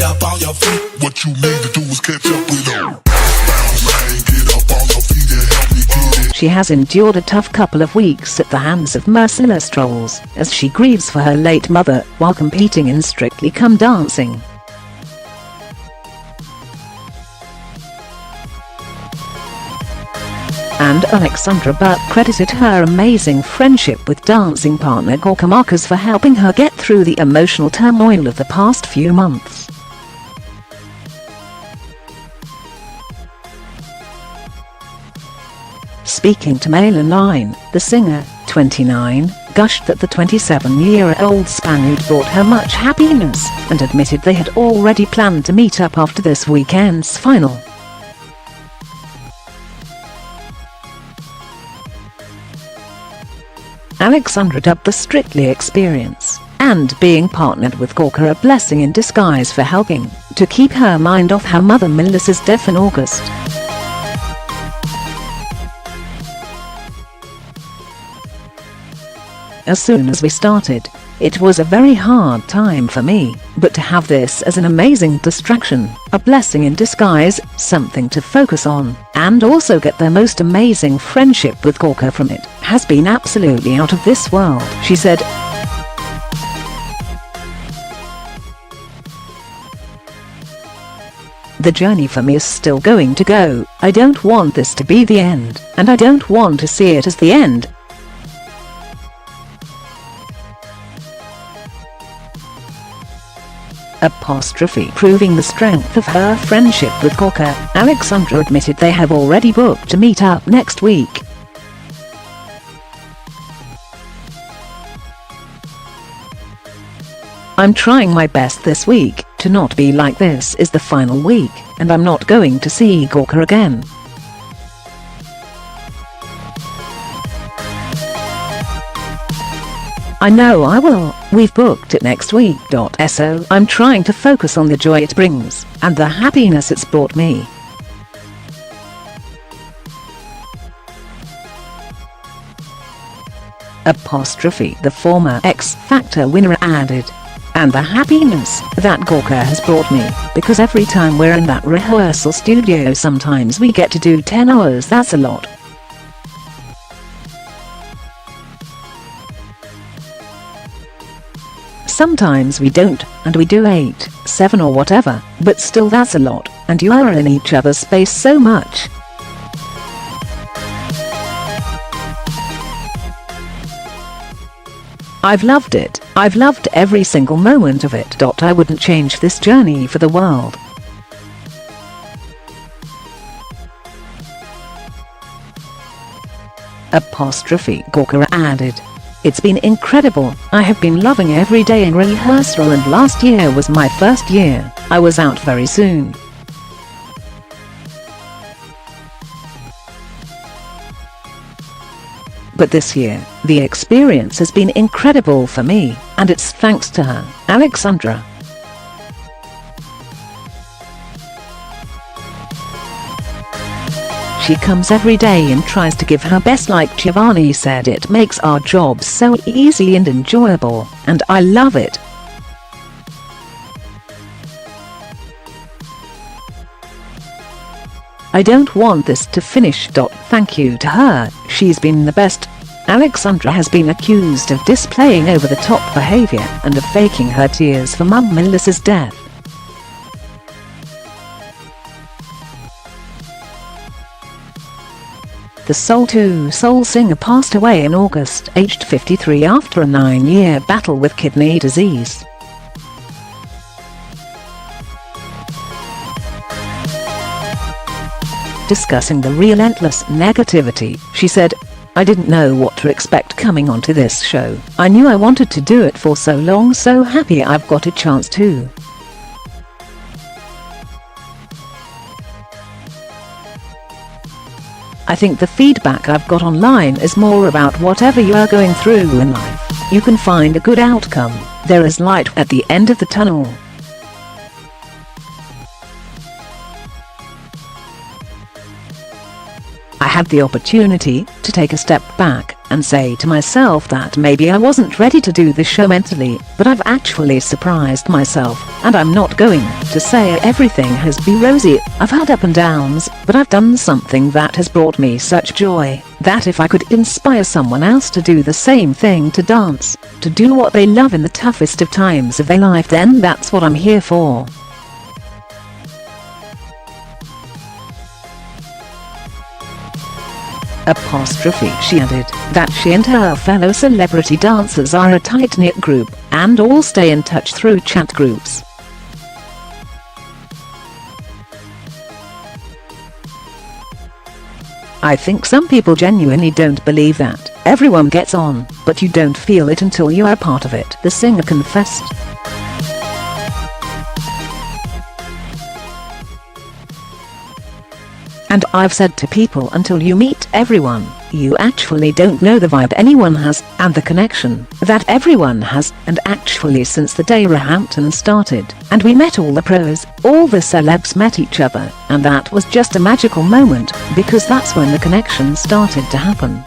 get up on your feet. What you need to do is catch up with her. Bounce, man, get up on your feet and help me get it. She has endured a tough couple of weeks at the hands of merciless trolls as she grieves for her late mother while competing in Strictly Come Dancing. And Alexandra Burke credited her amazing friendship with dancing partner Gorka Marquez for helping her get through the emotional turmoil of the past few months. Speaking to MailOnline, the singer, 29, gushed that the 27-year-old Spaniard brought her much happiness and admitted they had already planned to meet up after this weekend's final. Alexandra dubbed the Strictly experience and being partnered with Gorka a blessing in disguise for helping to keep her mind off her mother Melissa's death in August. As soon as we started, it was a very hard time for me, but to have this as an amazing distraction, a blessing in disguise, something to focus on, and also get the most amazing friendship with Gorka from it, has been absolutely out of this world, she said. The journey for me is still going to go. I don't want this to be the end, and I don't want to see it as the end. Proving the strength of her friendship with Gorka, Alexandra admitted they have already booked to meet up next week. I'm trying my best this week to not be like this is the final week, and I'm not going to see Gorka again. I know I will. We've booked it next week.So I'm trying to focus on the joy it brings and the happiness it's brought me. The former X Factor winner added. And the happiness that Gorka has brought me, because every time we're in that rehearsal studio sometimes we get to do 10 hours, that's a lot. Sometimes we don't, and we do 8, 7 or whatever, but still that's a lot, and you are in each other's space so much. I've loved it. I've loved every single moment of it. I wouldn't change this journey for the world. Gorka added. It's been incredible. I have been loving every day in rehearsal, and last year was my first year. I was out very soon. But this year, the experience has been incredible for me, and it's thanks to her, Alexandra. She comes every day and tries to give her best, like Giovanni said. It makes our job so easy and enjoyable, and I love it. I don't want this to finish. Thank you to her, she's been the best. Alexandra has been accused of displaying over-the-top behaviour and of faking her tears for Mum Melissa's death. The soul singer passed away in August, aged 53, after a 9-year battle with kidney disease. Discussing the relentless negativity, she said, I didn't know what to expect coming onto this show. I knew I wanted to do it for so long, so happy I've got a chance to. I think the feedback I've got online is more about whatever you are going through in life, you can find a good outcome. There is light at the end of the tunnel. I had the opportunity to take a step back and say to myself that maybe I wasn't ready to do the show mentally, but I've actually surprised myself, and I'm not going to say everything has been rosy. I've had up and downs, but I've done something that has brought me such joy, that if I could inspire someone else to do the same thing, to dance, to do what they love in the toughest of times of their life, then that's what I'm here for. Apostrophe. She added that she and her fellow celebrity dancers are a tight-knit group, and all stay in touch through chat groups. I think some people genuinely don't believe that everyone gets on, but you don't feel it until you are part of it, the singer confessed. And I've said to people, until you meet everyone, you actually don't know the vibe anyone has, and the connection that everyone has. And actually, since the day Roehampton started, and we met all the pros, all the celebs met each other, and that was just a magical moment, because that's when the connection started to happen.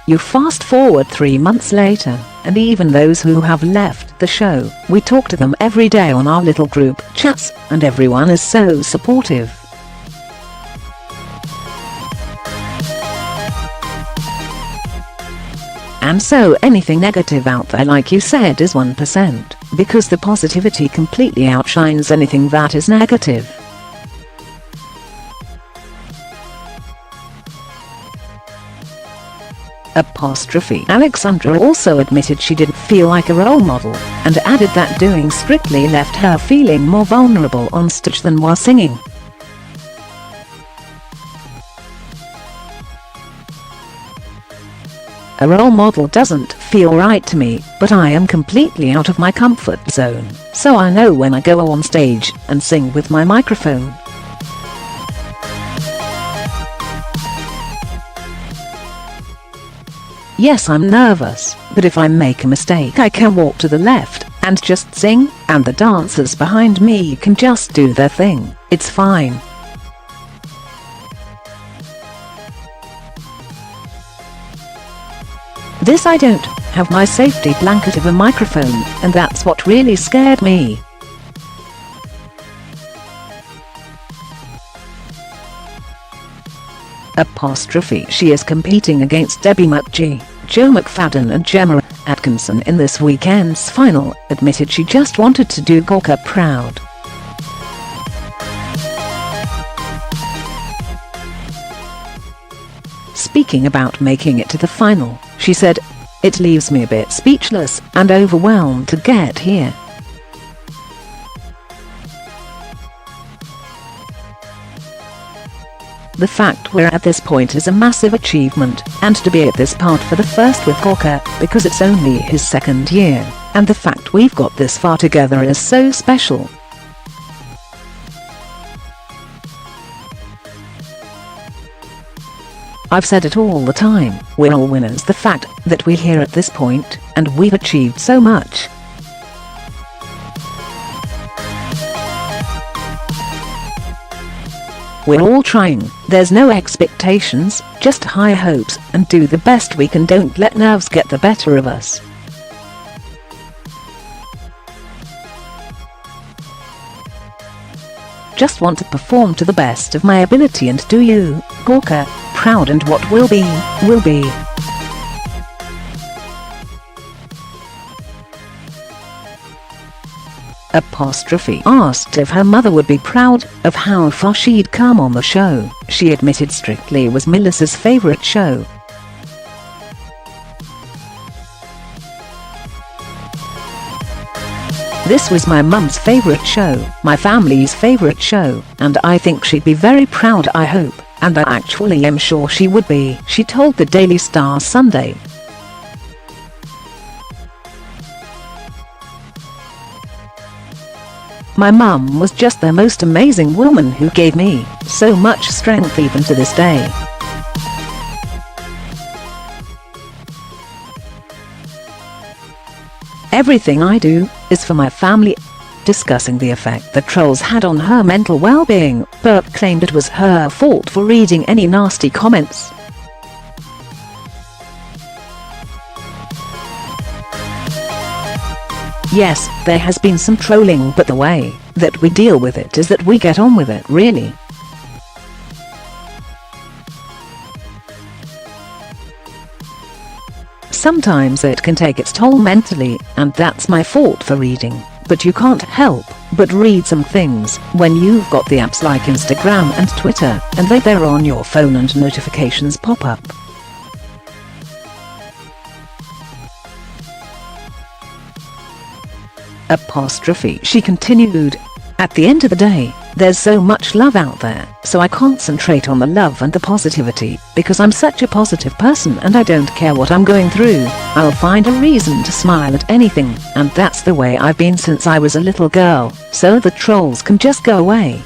You fast forward 3 months later, and even those who have left the show, we talk to them every day on our little group chats, and everyone is so supportive. And so anything negative out there, like you said, is 1%, because the positivity completely outshines anything that is negative. Apostrophe. Alexandra also admitted she didn't feel like a role model, and added that doing Strictly left her feeling more vulnerable on stage than while singing. A role model doesn't feel right to me, but I am completely out of my comfort zone, so I know when I go on stage and sing with my microphone. Yes, I'm nervous, but if I make a mistake I can walk to the left and just sing, and the dancers behind me can just do their thing. It's fine. This I don't have my safety blanket of a microphone, and that's what really scared me. Apostrophe. She is competing against Debbie McGee, Joe McFadden and Gemma Atkinson in this weekend's final, admitted she just wanted to do Gorka proud. Speaking about making it to the final, she said, "It leaves me a bit speechless and overwhelmed to get here. The fact we're at this point is a massive achievement, and to be at this part for the first with Gorka, because it's only his second year, and the fact we've got this far together is so special." I've said it all the time, we're all winners. The fact that we're here at this point, and we've achieved so much. We're all trying, there's no expectations, just high hopes, and do the best we can. Don't let nerves get the better of us. Just want to perform to the best of my ability and do you, Gorka, proud, and what will be, will be. Apostrophe. Asked if her mother would be proud of how far she'd come on the show, she admitted Strictly was Melissa's favorite show. This was my mum's favorite show, my family's favorite show, and I think she'd be very proud, I hope, and I actually am sure she would be, she told the Daily Star Sunday. My mum was just the most amazing woman who gave me so much strength even to this day. Everything I do is for my family. Discussing the effect the trolls had on her mental well-being, Burke claimed it was her fault for reading any nasty comments. Yes, there has been some trolling, but the way that we deal with it is that we get on with it, really. Sometimes it can take its toll mentally, and that's my fault for reading, but you can't help but read some things when you've got the apps like Instagram and Twitter, and they're on your phone and notifications pop up. She continued, "At the end of the day, there's so much love out there, so I concentrate on the love and the positivity, because I'm such a positive person and I don't care what I'm going through. I'll find a reason to smile at anything, and that's the way I've been since I was a little girl, so the trolls can just go away."